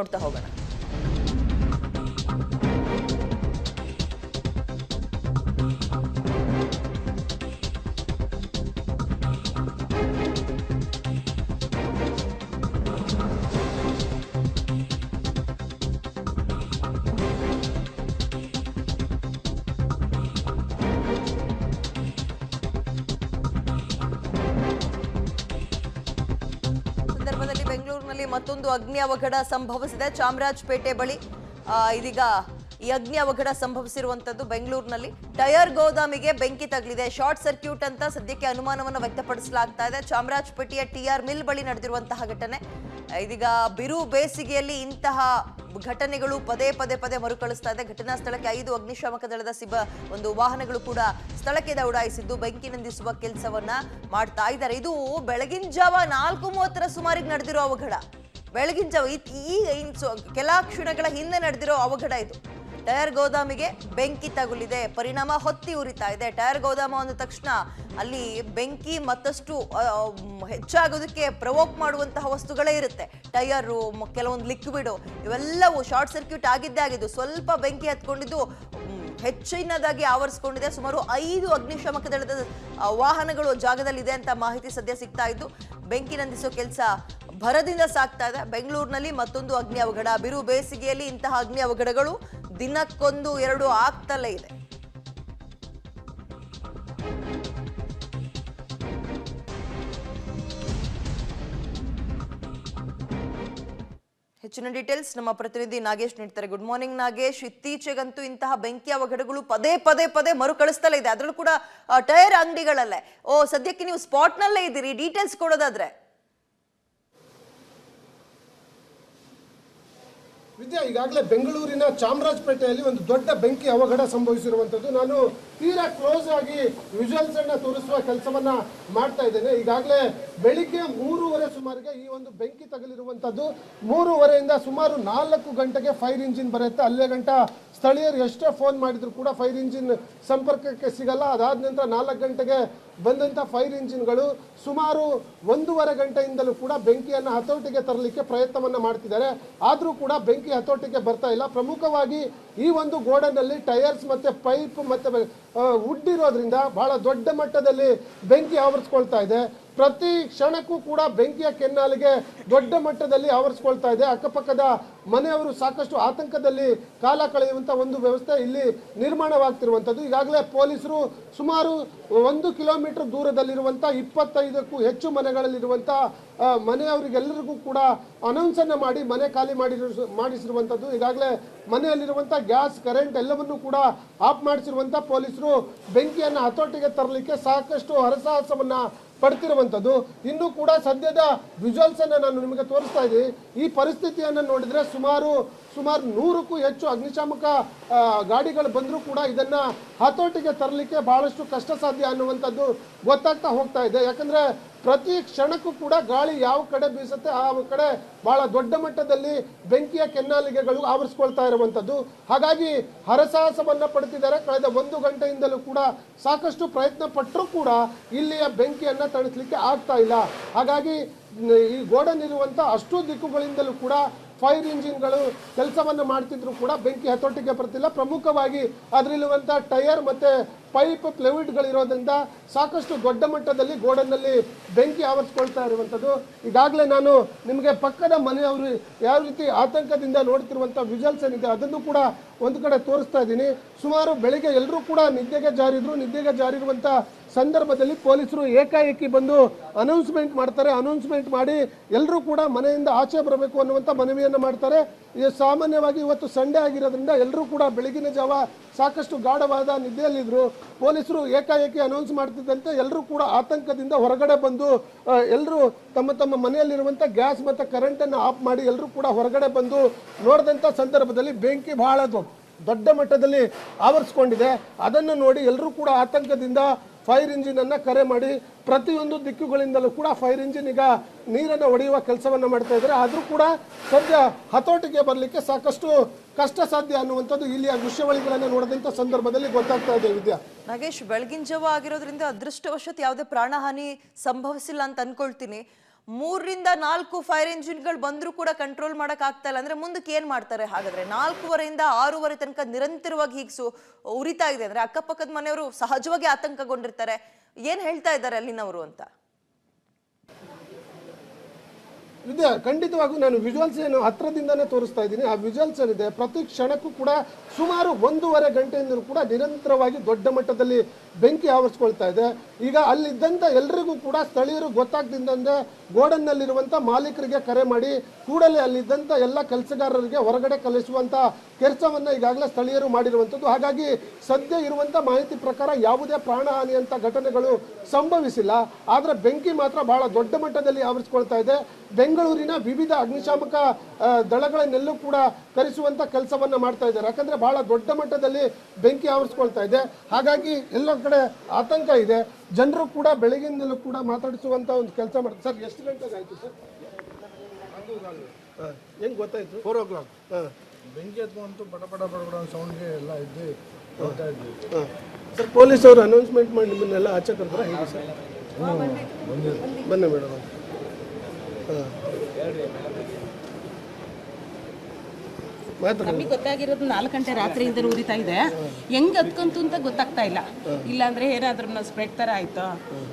ನೋಡ್ತಾ ಹೋಗೋಣ. ಸಂದರ್ಭದಲ್ಲಿ ಬೆಂಗಳೂರಿನಲ್ಲಿ ಮತ್ತೊಂದು ಅಗ್ನಿ ಅವಘಡ ಸಂಭವಿಸಿದೆ. ಚಾಮರಾಜಪೇಟೆ ಬಳಿ ಇದೀಗ ಈ ಅಗ್ನಿ ಅವಘಡ ಸಂಭವಿಸಿರುವಂತದ್ದು ಬೆಂಗಳೂರಿನಲ್ಲಿ. ಟೈರ್ ಗೋದಾಮಿಗೆ ಬೆಂಕಿ ತಗಲಿದೆ. ಶಾರ್ಟ್ ಸರ್ಕ್ಯೂಟ್ ಅಂತ ಸದ್ಯಕ್ಕೆ ಅನುಮಾನವನ್ನು ವ್ಯಕ್ತಪಡಿಸಲಾಗ್ತಾ ಇದೆ. ಚಾಮರಾಜಪೇಟೆಯ ಟಿಆರ್ ಮಿಲ್ ಬಳಿ ನಡೆದಿರುವಂತಹ ಘಟನೆ. ಇದೀಗ ಬಿರು ಬೇಸಿಗೆಯಲ್ಲಿ ಇಂತಹ ಘಟನೆಗಳು ಪದೇ ಮರುಕಳಿಸ್ತಾ ಇದೆ. ಘಟನಾ ಸ್ಥಳಕ್ಕೆ 5 ಅಗ್ನಿಶಾಮಕ ದಳದ ಒಂದು ವಾಹನಗಳು ಕೂಡ ಸ್ಥಳಕ್ಕೆ ದೌಡಾಯಿಸಿದ್ದು ಬೆಂಕಿ ನಂದಿಸುವ ಕೆಲಸವನ್ನ ಮಾಡ್ತಾ ಇದ್ದಾರೆ. ಇದು ಬೆಳಗಿನ ಜಾವ 4:30 ಸುಮಾರಿಗೆ ನಡೆದಿರೋ ಅವಘಡ. ಬೆಳಗಿನ ಜಾವ ಕೆಲ ಕ್ಷಣಗಳ ಹಿಂದೆ ನಡೆದಿರೋ ಅವಘಡ ಇದು. ಟೈರ್ ಗೋದಾಮಿಗೆ ಬೆಂಕಿ ತಗುಲಿದೆ. ಪರಿಣಾಮ ಹೊತ್ತಿ ಉರಿತಾ ಇದೆ. ಟೈರ್ ಗೋದಾಮ ಅಂದ ತಕ್ಷಣ ಅಲ್ಲಿ ಬೆಂಕಿ ಮತ್ತಷ್ಟು ಹೆಚ್ಚಾಗೋದಕ್ಕೆ ಪ್ರವೋಕ್ ಮಾಡುವಂತಹ ವಸ್ತುಗಳೇ ಇರುತ್ತೆ. ಟೈರು, ಕೆಲವೊಂದು ಲಿಕ್ವಿಡ್, ಇವೆಲ್ಲವೂ ಶಾರ್ಟ್ ಸರ್ಕ್ಯೂಟ್ ಆಗಿದ್ದು ಸ್ವಲ್ಪ ಬೆಂಕಿ ಹತ್ಕೊಂಡಿದ್ದು ಹೆಚ್ಚಿನದಾಗಿ ಆವರಿಸಿಕೊಂಡಿದೆ. ಸುಮಾರು 5 ಅಗ್ನಿಶಾಮಕ ದಳದ ವಾಹನಗಳು ಜಾಗದಲ್ಲಿದೆ ಅಂತ ಮಾಹಿತಿ ಸದ್ಯ ಸಿಗ್ತಾ ಇದ್ದು ಬೆಂಕಿ ನಂದಿಸೋ ಕೆಲಸ ಭರದಿಂದ ಸಾಗ್ತಾ ಇದೆ. ಬೆಂಗಳೂರಿನಲ್ಲಿ ಮತ್ತೊಂದು ಅಗ್ನಿ ಅವಘಡ. ಬಿರು ಬೇಸಿಗೆಯಲ್ಲಿ ಇಂತಹ ಅಗ್ನಿ ಅವಘಡಗಳು ದಿನಕ್ಕೊಂದು 2 ಆಗ್ತಲೇ ಇದೆ. ಹೆಚ್ಚಿನ ಡೀಟೇಲ್ಸ್ ನಮ್ಮ ಪ್ರತಿನಿಧಿ ನಾಗೇಶ್ ನೀಡ್ತಾರೆ. Good morning Nagesh. ಇತ್ತೀಚೆಗಂತೂ ಇಂತಹ ಬೆಂಕಿ ಅವಘಡಗಳು ಪದೇ ಮರುಕಳಿಸ್ತಲೇ ಇದೆ. ಅದರಲ್ಲೂ ಕೂಡ ಟೈರ್ ಅಂಗಡಿಗಳಲ್ಲೇ. ಸದ್ಯಕ್ಕೆ ನೀವು ಸ್ಪಾಟ್ ನಲ್ಲೇ ಇದ್ದೀರಿ. ಡೀಟೇಲ್ಸ್ ಕೊಡೋದಾದ್ರೆ ವಿದ್ಯಾ, ಈಗಾಗಲೇ ಬೆಂಗಳೂರಿನ ಚಾಮರಾಜಪೇಟೆಯಲ್ಲಿ ಒಂದು ದೊಡ್ಡ ಬೆಂಕಿ ಅವಘಡ ಸಂಭವಿಸಿರುವಂಥದ್ದು. ನಾನು ತೀರಾ ಕ್ಲೋಸ್ ಆಗಿ ವಿಜುವಲ್ಸ್ ಅನ್ನ ತೋರಿಸುವ ಕೆಲಸವನ್ನ ಮಾಡ್ತಾ ಇದ್ದೇನೆ. ಈಗಾಗಲೇ ಬೆಳಿಗ್ಗೆ 3:30 ಸುಮಾರಿಗೆ ಈ ಒಂದು ಬೆಂಕಿ ತಗಲಿರುವಂಥದ್ದು. 3:30ಯಿಂದ ಸುಮಾರು 4 ಗಂಟೆಗೆ ಫೈರ್ ಇಂಜಿನ್ ಬರುತ್ತೆ. ಅಲ್ಲೇ ಗಂಟ ಸ್ಥಳೀಯರು ಎಷ್ಟೇ ಫೋನ್ ಮಾಡಿದ್ರು ಕೂಡ ಫೈರ್ ಇಂಜಿನ್ ಸಂಪರ್ಕಕ್ಕೆ ಸಿಗಲ್ಲ. ಅದಾದ ನಂತರ 4 ಗಂಟೆಗೆ ಬಂದಂಥ ಫೈರ್ ಇಂಜಿನ್ಗಳು ಸುಮಾರು 1.5 ಗಂಟೆಯಿಂದಲೂ ಕೂಡ ಬೆಂಕಿಯನ್ನು ಹತೋಟಿಗೆ ತರಲಿಕ್ಕೆ ಪ್ರಯತ್ನವನ್ನು ಮಾಡ್ತಿದ್ದಾರೆ. ಆದರೂ ಕೂಡ ಬೆಂಕಿ ಹತೋಟಿಗೆ ಬರ್ತಾ ಇಲ್ಲ. ಪ್ರಮುಖವಾಗಿ ಈ ಒಂದು ಗೋಡನ್ನಲ್ಲಿ ಟೈರ್ಸ್ ಮತ್ತು ಪೈಪ್ ಮತ್ತು ವುಡ್ ಇರೋದ್ರಿಂದ ಬಹಳ ದೊಡ್ಡ ಮಟ್ಟದಲ್ಲಿ ಬೆಂಕಿ ಆವರಿಸ್ಕೊಳ್ತಾ ಇದೆ. ಪ್ರತಿ ಕ್ಷಣಕ್ಕೂ ಕೂಡ ಬೆಂಕಿಯ ಕೆನ್ನಾಲಿಗೆ ದೊಡ್ಡ ಮಟ್ಟದಲ್ಲಿ ಆವರಿಸ್ಕೊಳ್ತಾ ಇದೆ. ಅಕ್ಕಪಕ್ಕದ ಮನೆಯವರು ಸಾಕಷ್ಟು ಆತಂಕದಲ್ಲಿ ಕಾಲ ಕಳೆಯುವಂಥ ಒಂದು ವ್ಯವಸ್ಥೆ ಇಲ್ಲಿ ನಿರ್ಮಾಣವಾಗ್ತಿರುವಂಥದ್ದು. ಈಗಾಗಲೇ ಪೊಲೀಸರು ಸುಮಾರು 1 ಕಿಲೋಮೀಟರ್ ದೂರದಲ್ಲಿರುವಂಥ 25ಕ್ಕೂ ಹೆಚ್ಚು ಮನೆಗಳಲ್ಲಿರುವಂಥ ಮನೆಯವರಿಗೆಲ್ಲರಿಗೂ ಕೂಡ ಅನೌನ್ಸನ್ನು ಮಾಡಿ ಮನೆ ಖಾಲಿ ಮಾಡಿಸಿರುವಂಥದ್ದು. ಈಗಾಗಲೇ ಮನೆಯಲ್ಲಿರುವಂಥ ಗ್ಯಾಸ್, ಕರೆಂಟ್ ಎಲ್ಲವನ್ನೂ ಕೂಡ ಆಫ್ ಮಾಡಿಸಿರುವಂಥ ಪೊಲೀಸರು ಬೆಂಕಿಯನ್ನು ಹತೋಟಿಗೆ ತರಲಿಕ್ಕೆ ಸಾಕಷ್ಟು ಹರಸಾಹಸವನ್ನು ಪಡ್ತಿರುವಂಥದ್ದು. ಇನ್ನೂ ಕೂಡ ಸದ್ಯದ ವಿಜುವಲ್ಸ್ ಅನ್ನು ನಾನು ನಿಮಗೆ ತೋರಿಸ್ತಾ ಇದ್ದೀನಿ. ಈ ಪರಿಸ್ಥಿತಿಯನ್ನು ನೋಡಿದರೆ ಸುಮಾರು 100ಕ್ಕೂ ಹೆಚ್ಚು ಅಗ್ನಿಶಾಮಕ ಗಾಡಿಗಳು ಬಂದರೂ ಕೂಡ ಇದನ್ನ ಹತೋಟಿಗೆ ತರಲಿಕ್ಕೆ ಬಹಳಷ್ಟು ಕಷ್ಟ ಸಾಧ್ಯ ಅನ್ನುವಂಥದ್ದು ಗೊತ್ತಾಗ್ತಾ ಹೋಗ್ತಾ ಇದೆ. ಯಾಕಂದ್ರೆ ಪ್ರತಿ ಕ್ಷಣಕ್ಕೂ ಕೂಡ ಗಾಳಿ ಯಾವ ಕಡೆ ಬೀಸುತ್ತೆ ಆ ಕಡೆ ಬಹಳ ದೊಡ್ಡ ಮಟ್ಟದಲ್ಲಿ ಬೆಂಕಿಯ ಕೆನ್ನಾಲಿಗೆಗಳು ಆವರಿಸ್ಕೊಳ್ತಾ ಇರುವಂಥದ್ದು. ಹಾಗಾಗಿ ಹರಸಾಹಸವನ್ನ ಪಡ್ತಿದ್ದಾರೆ. ಕಳೆದ 1 ಗಂಟೆಯಿಂದಲೂ ಕೂಡ ಸಾಕಷ್ಟು ಪ್ರಯತ್ನ ಪಟ್ಟರೂ ಕೂಡ ಇಲ್ಲಿಯ ಬೆಂಕಿಯನ್ನ ತಣಿಸ್ಲಿಕ್ಕೆ ಆಗ್ತಾ ಇಲ್ಲ. ಹಾಗಾಗಿ ಈ ಗೋಡನ್ ಇರುವಂಥ ಅಷ್ಟು ದಿಕ್ಕುಗಳಿಂದಲೂ ಕೂಡ ಫೈರ್ ಇಂಜಿನ್ಗಳು ಕೆಲಸವನ್ನು ಮಾಡ್ತಿದ್ರು ಕೂಡ ಬೆಂಕಿ ಹತೋಟಿಗೆ ಬರ್ತಿಲ್ಲ. ಪ್ರಮುಖವಾಗಿ ಅದರಲ್ಲಿರುವಂಥ ಟೈರ್ ಮತ್ತು ಪೈಪ್, ಪ್ಲೈವುಡ್ಗಳಿರೋದ್ರಿಂದ ಸಾಕಷ್ಟು ದೊಡ್ಡ ಮಟ್ಟದಲ್ಲಿ ಗೋಡನ್ನಲ್ಲಿ ಬೆಂಕಿ ಆವರಿಸ್ಕೊಳ್ತಾ ಇರುವಂಥದ್ದು. ಈಗಾಗಲೇ ನಾನು ನಿಮಗೆ ಪಕ್ಕದ ಮನೆಯವರು ಯಾವ ರೀತಿ ಆತಂಕದಿಂದ ನೋಡ್ತಿರುವಂಥ ವಿಜುವಲ್ಸ್ ಏನಿದೆ ಅದನ್ನು ಕೂಡ ಒಂದು ಕಡೆ ತೋರಿಸ್ತಾ ಇದ್ದೀನಿ. ಸುಮಾರು ಬೆಳಿಗ್ಗೆ ಎಲ್ಲರೂ ಕೂಡ ನಿದ್ದೆಗೆ ಜಾರಿರುವಂಥ ಸಂದರ್ಭದಲ್ಲಿ ಪೊಲೀಸರು ಏಕಾಏಕಿ ಬಂದು ಅನೌನ್ಸ್ಮೆಂಟ್ ಮಾಡ್ತಾರೆ. ಅನೌನ್ಸ್ಮೆಂಟ್ ಮಾಡಿ ಎಲ್ಲರೂ ಕೂಡ ಮನೆಯಿಂದ ಆಚೆ ಬರಬೇಕು ಅನ್ನುವಂಥ ಮನವಿಯನ್ನು ಮಾಡ್ತಾರೆ. ಸಾಮಾನ್ಯವಾಗಿ ಇವತ್ತು ಸಂಡೇ ಆಗಿರೋದ್ರಿಂದ ಎಲ್ಲರೂ ಕೂಡ ಬೆಳಗಿನ ಜಾವ ಸಾಕಷ್ಟು ಗಾಢವಾದ ನಿದ್ದೆಯಲ್ಲಿದ್ದರು. ಪೊಲೀಸರು ಏಕಾಏಕಿ ಅನೌನ್ಸ್ ಮಾಡ್ತಿದ್ದಂತೆ ಎಲ್ಲರೂ ಕೂಡ ಆತಂಕದಿಂದ ಹೊರಗಡೆ ಬಂದು ಎಲ್ಲರೂ ತಮ್ಮ ಮನೆಯಲ್ಲಿರುವಂಥ ಗ್ಯಾಸ್ ಮತ್ತು ಕರೆಂಟನ್ನು ಆಫ್ ಮಾಡಿ ಎಲ್ಲರೂ ಕೂಡ ಹೊರಗಡೆ ಬಂದು ನೋಡಿದಂಥ ಸಂದರ್ಭದಲ್ಲಿ ಬೆಂಕಿ ಬಹಳ ದೊಡ್ಡ ಮಟ್ಟದಲ್ಲಿ ಆವರಿಸ್ಕೊಂಡಿದೆ. ಅದನ್ನು ನೋಡಿ ಎಲ್ಲರೂ ಕೂಡ ಆತಂಕದಿಂದ ಫೈರ್ ಇಂಜಿನ್ ಅನ್ನು ಕರೆ ಮಾಡಿ ಪ್ರತಿಯೊಂದು ದಿಕ್ಕುಗಳಿಂದಲೂ ಕೂಡ ಫೈರ್ ಇಂಜಿನ್ ಈಗ ನೀರನ್ನು ಹೊಡೆಯುವ ಕೆಲಸವನ್ನು ಮಾಡ್ತಾ ಇದ್ದಾರೆ. ಆದರೂ ಕೂಡ ಸದ್ಯ ಹತೋಟಿಗೆ ಬರಲಿಕ್ಕೆ ಸಾಕಷ್ಟು ಕಷ್ಟ ಸಾಧ್ಯ ಅನ್ನುವಂಥದ್ದು ಇಲ್ಲಿಯ ದೃಶ್ಯಾವಳಿಗಳನ್ನು ನೋಡಿದಂಥ ಸಂದರ್ಭದಲ್ಲಿ ಗೊತ್ತಾಗ್ತಾ ಇದೆ. ವಿದ್ಯಾ, ನಾಗೇಶ್, ಬೆಳಗಿನ ಜಾವ ಆಗಿರೋದ್ರಿಂದ ಅದೃಷ್ಟವಶಾತ್ ಯಾವುದೇ ಪ್ರಾಣಹಾನಿ ಸಂಭವಿಸಿಲ್ಲ ಅಂತ ಅನ್ಕೊಳ್ತೀನಿ. 3ರಿಂದ 4 ಫೈರ್ ಇಂಜಿನ್ಗಳು ಬಂದರೂ ಕೂಡ ಕಂಟ್ರೋಲ್ ಮಾಡಕ್ ಆಗ್ತಾ ಇಲ್ಲ ಅಂದ್ರೆ ಮುಂದಕ್ಕೆ ಏನ್ ಮಾಡ್ತಾರೆ? ಹಾಗಾದ್ರೆ 4ವರೆಯಿಂದ 6ವರೆ ತನಕ ನಿರಂತರವಾಗಿ ಹೀಗೆ ಉರಿತಾ ಇದೆ ಅಂದ್ರೆ ಅಕ್ಕಪಕ್ಕದ ಮನೆಯವರು ಸಹಜವಾಗಿ ಆತಂಕಗೊಂಡಿರ್ತಾರೆ. ಏನ್ ಹೇಳ್ತಾ ಇದ್ದಾರೆ ಅಲ್ಲಿನವರು ಅಂತ? ಇದೆ, ಖಂಡಿತವಾಗೂ ನಾನು ವಿಜುವಲ್ಸ್ ಏನು ಹತ್ರದಿಂದನೇ ತೋರಿಸ್ತಾ ಇದ್ದೀನಿ. ಆ ವಿಜುವಲ್ಸ್ ಏನಿದೆ ಪ್ರತಿ ಕ್ಷಣಕ್ಕೂ ಕೂಡ ಸುಮಾರು 1.5 ಗಂಟೆಯಿಂದ ಕೂಡ ನಿರಂತರವಾಗಿ ದೊಡ್ಡ ಮಟ್ಟದಲ್ಲಿ ಬೆಂಕಿ ಆವರಿಸ್ಕೊಳ್ತಾ ಇದೆ. ಈಗ ಅಲ್ಲಿದ್ದಂಥ ಎಲ್ರಿಗೂ ಕೂಡ ಸ್ಥಳೀಯರು ಗೊತ್ತಾಗ್ತಿದ್ದಂತೆ ಗೋಡನ್ನಲ್ಲಿರುವಂಥ ಮಾಲೀಕರಿಗೆ ಕರೆ ಮಾಡಿ ಕೂಡಲೇ ಅಲ್ಲಿದ್ದಂಥ ಎಲ್ಲ ಕೆಲಸಗಾರರಿಗೆ ಹೊರಗಡೆ ಕಳಿಸುವಂಥ ಕೆಲಸವನ್ನು ಈಗಾಗಲೇ ಸ್ಥಳೀಯರು ಮಾಡಿರುವಂಥದ್ದು. ಹಾಗಾಗಿ ಸದ್ಯ ಇರುವಂಥ ಮಾಹಿತಿ ಪ್ರಕಾರ ಯಾವುದೇ ಪ್ರಾಣಹಾನಿಯಂಥ ಘಟನೆಗಳು ಸಂಭವಿಸಿಲ್ಲ. ಆದರೆ ಬೆಂಕಿ ಮಾತ್ರ ಬಹಳ ದೊಡ್ಡ ಮಟ್ಟದಲ್ಲಿ ಆವರಿಸ್ಕೊಳ್ತಾ ಇದೆ. ಬೆಂಗಳೂರಿನ ವಿವಿಧ ಅಗ್ನಿಶಾಮಕ ದಳಗಳನ್ನೆಲ್ಲೂ ಕೂಡ ಕರೆಸುವಂಥ ಕೆಲಸವನ್ನು ಮಾಡ್ತಾ ಇದ್ದಾರೆ. ಯಾಕಂದರೆ ಬಹಳ ದೊಡ್ಡ ಮಟ್ಟದಲ್ಲಿ ಬೆಂಕಿ ಆವರಿಸ್ಕೊಳ್ತಾ ಇದೆ. ಹಾಗಾಗಿ ಎಲ್ಲ ಕಡೆ ಆತಂಕ ಇದೆ. ಜನರು ಕೂಡ ಬೆಳಗಿನಿಂದಲೂ ಕೂಡ ಮಾತಾಡಿಸುವಂಥ ಒಂದು ಕೆಲಸ ಮಾಡ್ತಾರೆ. ಸರ್, ಎಷ್ಟು ಗಂಟೆಗೆ ಆಯಿತು ಸರ್? ಹೆಂಗೆ ಗೊತ್ತಾಯಿತು? 4 o'clock. ಹಾಂ, ಬೆಂಕಿ ಹತ್ಕೊಂತು ಬಡ ಬಡ ಬಡ ಬಡ ಸೌಂಡ್ಗೆ ಎಲ್ಲ ಇದ್ದು ಹೋಗ್ತಾ ಇದ್ವಿ. ಹಾಂ. ಸರ್, ಪೊಲೀಸ್ ಅವರು ಅನೌನ್ಸ್ಮೆಂಟ್ ಮಾಡಿ ನಿಮ್ಮನ್ನೆಲ್ಲ ಆಚೆ ಕರೆದ್ರೆ ಹೇಗೆ ಸರ್? ಬನ್ನಿ ಮೇಡಮ್. ಹಾಂ, ನಮಗೆ ಗೊತ್ತಾಗಿರೋದು 4 ಗಂಟೆ ರಾತ್ರಿಯಿಂದ ಉರಿತಾ ಇದೆ. ಹೆಂಗ್ ಹತ್ಕೊಂತು ಅಂತ ಗೊತ್ತಾಗ್ತಾ ಇಲ್ಲ. ಇಲ್ಲಾಂದ್ರೆ ಏನಾದ್ರೂ ಸ್ಪ್ರೆಡ್ ತರ ಆಯ್ತೋ,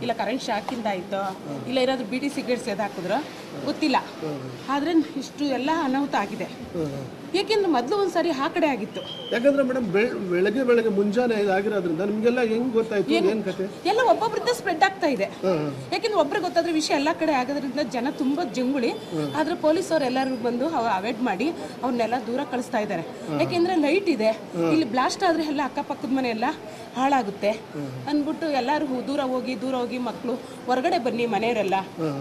ಇಲ್ಲ ಕರೆಂಟ್ ಶಾಕಿಂದ ಆಯ್ತೋ, ಇಲ್ಲ ಏನಾದ್ರೂ ಬಿಡಿ ಸಿಗರೇಟ್ಸ್ ಎದಾಕಿದ್ರು ಗೊತ್ತಿಲ್ಲ. ಆದ್ರೆ ಇಷ್ಟು ಎಲ್ಲ ಅನಾಹುತ ಆಗಿದೆ. ಏಕೆಂದ್ರೆ ಮೊದಲು ಒಂದ್ಸರಿ ಆ ಕಡೆ ಆಗಿತ್ತು. ಯಾಕಂದ್ರೆ ಮೇಡಮ್ ಬೆಳಗ್ಗೆ ಮುಂಜಾನೆ ಇದಾಗಿರೋದ್ರಿಂದ ನಿಮಗೆಲ್ಲ ಹೆಂಗ್ ಗೊತ್ತಾಯ್ತು? ಏನ್ ಕತೆ? ಎಲ್ಲ ಒಬ್ಬೊಬ್ರಿಂದ ಸ್ಪ್ರೆಡ್ ಆಗ್ತಾ ಇದೆ. ಯಾಕೆಂದ್ರೆ ಒಬ್ರಿಗೆ ಗೊತ್ತಾದ್ರೆ ವಿಷಯ ಎಲ್ಲ ಕಡೆ ಆಗೋದ್ರಿಂದ ಜನ ತುಂಬಾ ಜಂಗುಳಿ. ಆದ್ರೆ ಪೊಲೀಸ್ ಅವ್ರು ಎಲ್ಲರೂ ಬಂದು ಅವಾಯ್ಡ್ ಮಾಡಿ ಅವ್ರನ್ನೆಲ್ಲ ದೂರ ಕಳಿಸ್ತಾ ಇದ್ದಾರೆ. ಯಾಕೆಂದ್ರೆ ಲೈಟ್ ಇದೆ, ಇಲ್ಲಿ ಬ್ಲಾಸ್ಟ್ ಆದ್ರೆ ಎಲ್ಲ ಅಕ್ಕಪಕ್ಕದ ಮನೆ ಎಲ್ಲ ಹಾಳಾಗುತ್ತೆ ಅಂದ್ಬಿಟ್ಟು ಎಲ್ಲರೂ ದೂರ ಹೋಗಿ ಮಕ್ಕಳು ಹೊರಗಡೆ ಬನ್ನಿ, ಮನೆಯವರೆಲ್ಲ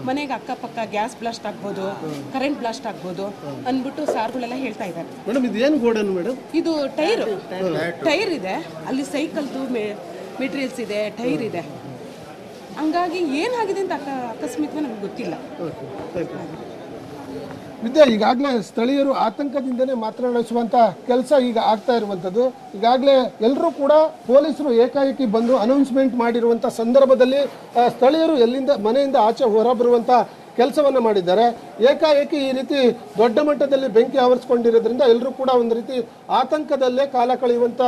ಮನೆಗೆ ಅಕ್ಕಪಕ್ಕ ಗ್ಯಾಸ್ ಬ್ಲಾಸ್ಟ್ ಆಗ್ಬೋದು, ಕರೆಂಟ್ ಬ್ಲಾಸ್ಟ್ ಆಗ್ಬೋದು ಅಂದ್ಬಿಟ್ಟು ಸಾರ್ಗಳೆಲ್ಲ ಹೇಳ್ತಾ ಇದ್ದಾರೆ. ಮೇಡಮ್, ಇದು ಏನು ಗೋಡನ್ ಮೇಡಮ್? ಇದು ಟೈರ್ ಇದೆ, ಅಲ್ಲಿ ಸೈಕಲ್ದು ಮೆಟೀರಿಯಲ್ಸ್ ಇದೆ, ಟೈರ್ ಇದೆ. ಹಂಗಾಗಿ ಏನಾಗಿದೆ ಅಂತ ಅಕಸ್ಮಾತ್ ನಮ್ಗೆ ಗೊತ್ತಿಲ್ಲ. ವಿದ್ಯಾ, ಈಗಾಗಲೇ ಸ್ಥಳೀಯರು ಆತಂಕದಿಂದನೇ ಮಾತನಾಡಿಸುವಂಥ ಕೆಲಸ ಈಗ ಆಗ್ತಾ ಇರುವಂಥದ್ದು. ಈಗಾಗಲೇ ಎಲ್ಲರೂ ಕೂಡ ಪೊಲೀಸರು ಏಕಾಏಕಿ ಬಂದು ಅನೌನ್ಸ್ಮೆಂಟ್ ಮಾಡಿರುವಂಥ ಸಂದರ್ಭದಲ್ಲಿ ಸ್ಥಳೀಯರು ಮನೆಯಿಂದ ಆಚೆ ಹೊರಬರುವಂಥ ಕೆಲಸವನ್ನು ಮಾಡಿದ್ದಾರೆ. ಏಕಾಏಕಿ ಈ ರೀತಿ ದೊಡ್ಡ ಮಟ್ಟದಲ್ಲಿ ಬೆಂಕಿ ಆವರಿಸ್ಕೊಂಡಿರೋದ್ರಿಂದ ಎಲ್ಲರೂ ಕೂಡ ಒಂದು ರೀತಿ ಆತಂಕದಲ್ಲೇ ಕಾಲ ಕಳೆಯುವಂಥ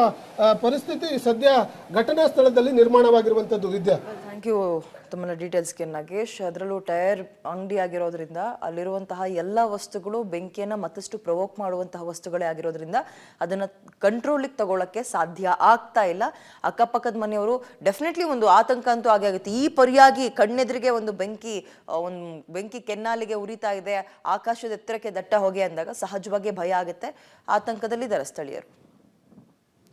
ಪರಿಸ್ಥಿತಿ ಸದ್ಯ ಘಟನಾ ಸ್ಥಳದಲ್ಲಿ ನಿರ್ಮಾಣವಾಗಿರುವಂಥದ್ದು. ವಿದ್ಯಾ, ಥ್ಯಾಂಕ್ ಯು ತಮ್ಮ ಡೀಟೇಲ್ಸ್ಗೆ ನಾಗೇಶ್. ಅದರಲ್ಲೂ ಟೈರ್ ಅಂಗಡಿ ಆಗಿರೋದ್ರಿಂದ ಅಲ್ಲಿರುವಂತಹ ಎಲ್ಲ ವಸ್ತುಗಳು ಬೆಂಕಿಯನ್ನು ಮತ್ತಷ್ಟು ಪ್ರವೋಕ್ ಮಾಡುವಂತಹ ವಸ್ತುಗಳೇ ಆಗಿರೋದ್ರಿಂದ ಅದನ್ನು ಕಂಟ್ರೋಲಿಗೆ ತಗೊಳ್ಳೋಕ್ಕೆ ಸಾಧ್ಯ ಆಗ್ತಾ ಇಲ್ಲ. ಅಕ್ಕಪಕ್ಕದ ಮನೆಯವರು ಡೆಫಿನೆಟ್ಲಿ ಒಂದು ಆತಂಕ ಅಂತೂ ಆಗೇ ಆಗುತ್ತೆ. ಈ ಪರಿಯಾಗಿ ಕಣ್ಣೆದುರಿಗೆ ಒಂದು ಬೆಂಕಿ ಕೆನ್ನಾಲಿಗೆ ಉರಿತಾ ಇದೆ, ಆಕಾಶದ ಎತ್ತರಕ್ಕೆ ದಟ್ಟ ಹೊಗೆ ಅಂದಾಗ ಸಹಜವಾಗಿ ಭಯ ಆಗುತ್ತೆ. ಆತಂಕದಲ್ಲಿದ್ದಾರೆ ಸ್ಥಳೀಯರು.